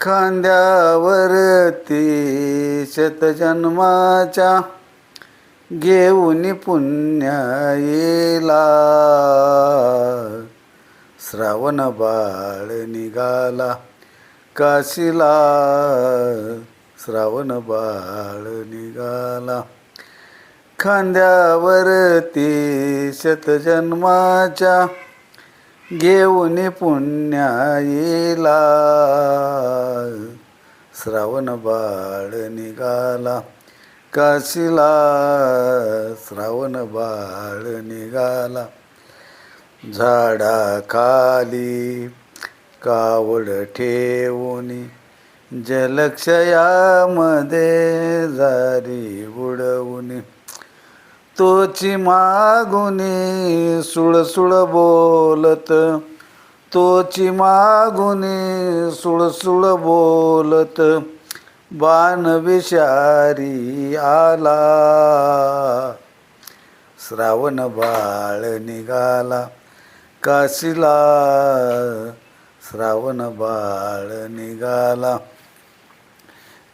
खांद्यावरती शतजन्माच्या घेऊन पुण्य येला. श्रावण बाळ निघाला काशीला, श्रावण बाळ निघाला. खांद्यावरती शतजन्माच्या घेऊन पुण्य येला. श्रावण बाळ निघाला काशीला, श्रावण बाळ निघाला. झाडाखाली कावड ठेवूनी जलक्षयामध्ये जारी बुडवूनी, तोची मागुनी सुळसुळ बोलत, तोची मागुनी सुळसुळ बोलत, बाण विषारी आला. श्रावण बाळ निघाला काशीला, श्रावण बाळ निघाला.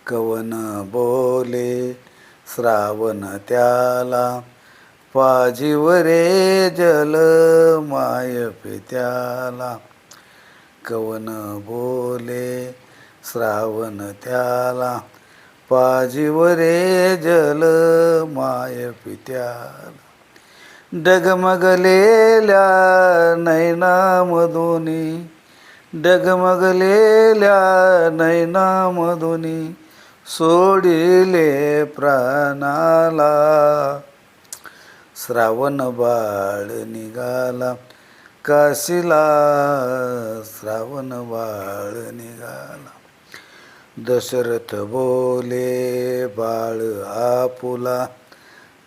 कवन बोले श्रावण त्याला, पाजीवरे जल माय पित्याला. कवन बोले श्रावण त्याला, पाजीवरे जल माय पित्याला. डगमगलेल्या नैनामधुनी, डगमगलेल्या नैनामधुनी, सोडिले प्राणाला. श्रावण बाळ निघाला काशीला, श्रावण बाळ निघाला. दशरथ बोले बाळ आपुला,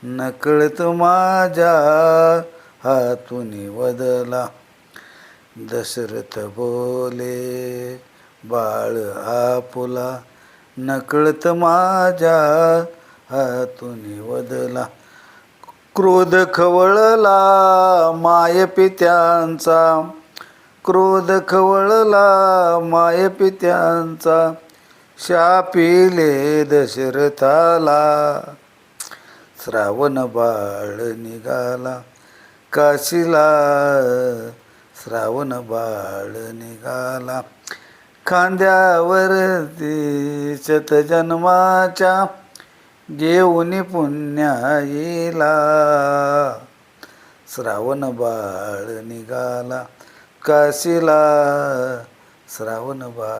नकळत माझ्या हातून वदला. दशरथ बोले बाळ आपुला, नकळत माझ्या हातून वदला. क्रोध खवळला माय पित्यांचा, क्रोध खवळला माय पित्यांचा, शापिले दशरथाला. श्रावण बाळ निघाला काशीला, श्रावण बाळ निघाला. खांद्यावरती शतजन्माच्या घेऊन पुण्य येला. श्रावण बाळ निघाला काशीला, श्रावण बाळ.